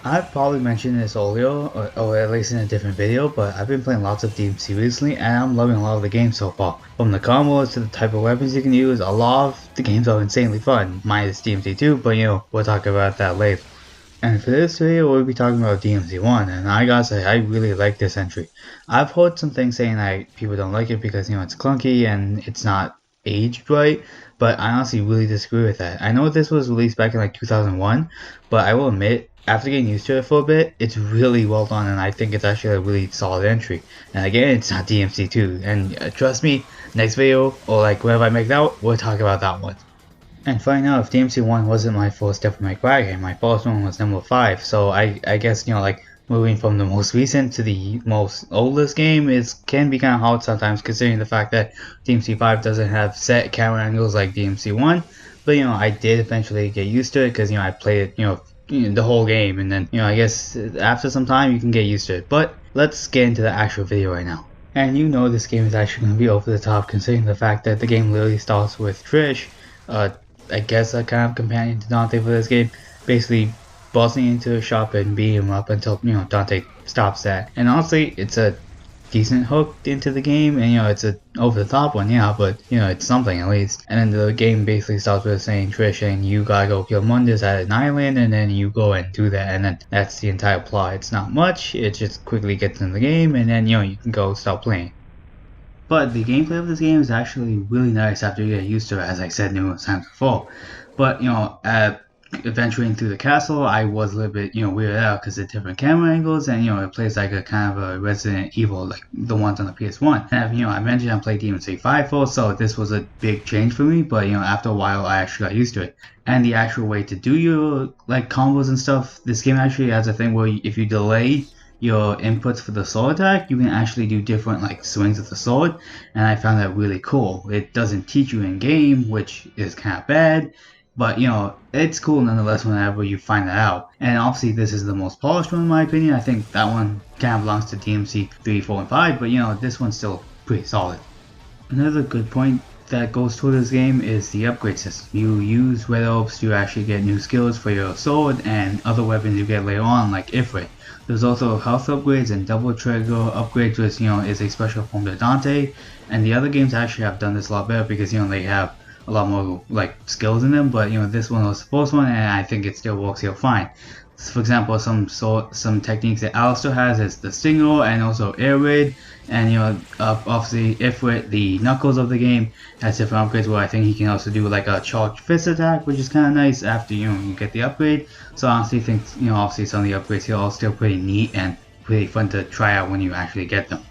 I've probably mentioned this earlier, or at least in a different video, but I've been playing lots of DMC recently, and I'm loving a lot of the games so far. From the combos to the type of weapons you can use, a lot of the games are insanely fun, minus DMC 2, but we'll talk about that later. And for this video, we'll be talking about DMC 1, and I gotta say, I really like this entry. I've heard some things saying that people don't like it because, it's clunky and it's not aged right, but I honestly really disagree with that. I know this was released back in like 2001, but I will admit, after getting used to it for a bit, it's really well done, and I think it's actually a really solid entry. And again, it's not DMC 2, and trust me, next video, or like whenever I make that, we'll talk about that one. And funny enough, DMC1 wasn't my first Devil May Cry game. My first one was number 5. So I guess, like moving from the most recent to the most oldest game can be kind of hard sometimes considering the fact that DMC5 doesn't have set camera angles like DMC1. But, I did eventually get used to it because, I played it, the whole game. And then, I guess after some time you can get used to it. But let's get into the actual video right now. And this game is actually going to be over the top considering the fact that the game literally starts with Trish, I guess a kind of companion to Dante for this game, basically busting into a shop and beating him up until Dante stops that. And honestly, it's a decent hook into the game, and it's a over the top one, yeah, but it's something at least. And then the game basically starts with saying Trish and you gotta go kill Mundus at an island, and then you go and do that, and then that's the entire plot. It's not much, it just quickly gets in the game, and then you can go start playing. But the gameplay of this game is actually really nice after you get used to it, as I said numerous times before. But, adventuring through the castle, I was a little bit, weirded out because of different camera angles, and, it plays like a kind of a Resident Evil, like the ones on the PS1. And, I mentioned I played DMC 5 first, so this was a big change for me, but, after a while, I actually got used to it. And the actual way to do your, like, combos and stuff, this game actually has a thing where if you delay your inputs for the sword attack, you can actually do different like swings of the sword, and I found that really cool. It doesn't teach you in game, which is kind of bad, but it's cool nonetheless whenever you find that out. And obviously this is the most polished one in my opinion. I think that one kind of belongs to DMC 3, 4, and 5, but this one's still pretty solid. Another good point that goes toward this game is the upgrade system. You use red orbs to actually get new skills for your sword and other weapons you get later on, like Ifrit. There's also health upgrades and double trigger upgrades, which is a special form to Dante. And the other games actually have done this a lot better because they have a lot more like skills in them. But this one was the first one, and I think it still works here fine. For example, some techniques that Alistair has is the Stinger and also Air Raid, and obviously Ifrit, the Knuckles of the game, has different upgrades where I think he can also do like a charged fist attack, which is kind of nice after you get the upgrade. So I honestly think obviously some of the upgrades here are still pretty neat and pretty fun to try out when you actually get them.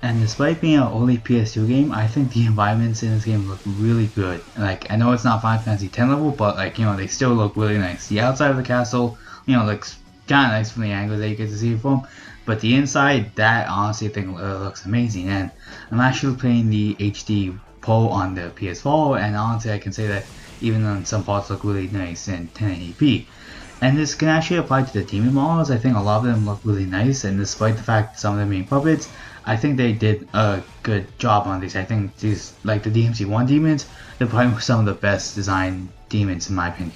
And despite being an early PS2 game, I think the environments in this game look really good. Like, I know it's not Final Fantasy X level, but like they still look really nice. The outside of the castle looks kind of nice from the angle that you get to see it from, but the inside, that honestly I think looks amazing. And I'm actually playing the HD Pro on the PS4, and honestly I can say that even though some parts look really nice in 1080p. And this can actually apply to the demon models. I think a lot of them look really nice, and despite the fact that some of them being puppets, I think they did a good job on these. I think these, like the DMC1 demons, they're probably some of the best designed demons in my opinion.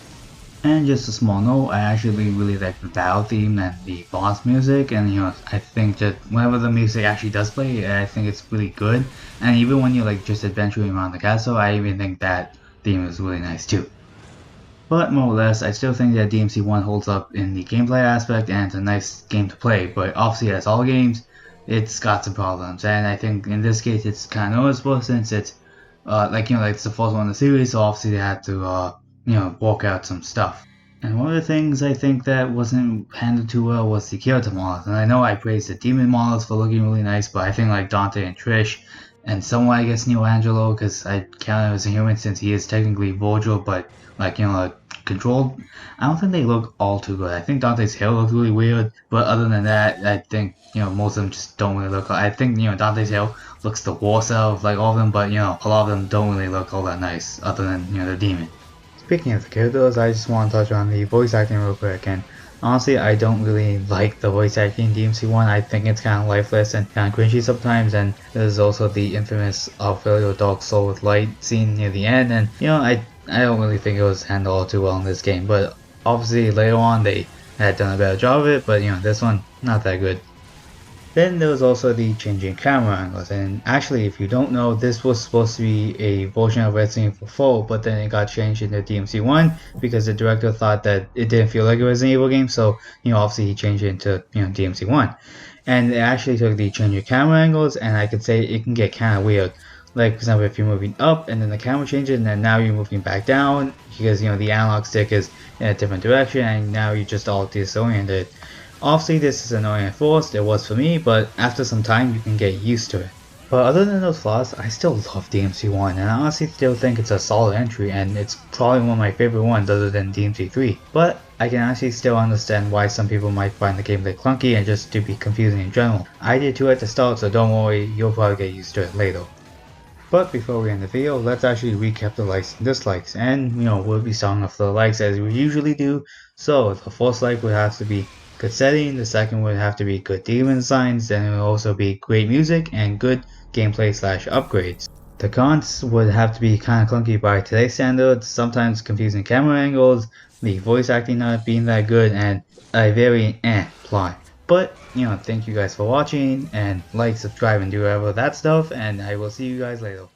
And just a small note, I actually really like the battle theme and the boss music, and I think that whenever the music actually does play, I think it's really good. And even when you're like just adventuring around the castle, I even think that theme is really nice too. But more or less, I still think that DMC1 holds up in the gameplay aspect, and it's a nice game to play, but obviously as all games, it's got some problems, and I think in this case it's kind of noticeable since it's like it's the first one in the series, so obviously they had to work out some stuff. And one of the things I think that wasn't handled too well was the character models. And I know I praised the demon models for looking really nice, but I think like Dante and Trish, and somewhat I guess Neo Angelo, because I count him as a human since he is technically Virgil, but like controlled, I don't think they look all too good. I think Dante's hair looks really weird, but other than that, I think most of them just don't really look. I think Dante's hair looks the worst out of like all of them, but a lot of them don't really look all that nice, other than the demon. Speaking of the characters, I just want to touch on the voice acting real quick, and honestly, I don't really like the voice acting in DMC1. I think it's kind of lifeless and kind of cringy sometimes, and there's also the infamous Aurelio Dark Soul with Light scene near the end, and I don't really think it was handled all too well in this game, but obviously later on they had done a better job of it, but this one, not that good. Then there was also the changing camera angles, and actually if you don't know, this was supposed to be a version of Resident Evil 4, but then it got changed into DMC1 because the director thought that it didn't feel like a Resident Evil game, so obviously he changed it into DMC1. And it actually took the changing camera angles, and I could say it can get kind of weird. Like for example, if you're moving up and then the camera changes, and then now you're moving back down because the analog stick is in a different direction, and now you're just all disoriented. Obviously this is annoying at first, it was for me, but after some time you can get used to it. But other than those flaws, I still love DMC1, and I honestly still think it's a solid entry, and it's probably one of my favorite ones other than DMC3. But I can actually still understand why some people might find the gameplay clunky and just to be confusing in general. I did too at the start, so don't worry, you'll probably get used to it later. But before we end the video, let's actually recap the likes and dislikes, and we'll be starting off the likes as we usually do. So the first like would have to be good setting, the second would have to be good demon designs, then it would also be great music and good gameplay slash upgrades. The cons would have to be kinda clunky by today's standards, sometimes confusing camera angles, the voice acting not being that good, and a very plot. But, thank you guys for watching, and like, subscribe, and do whatever that stuff, and I will see you guys later.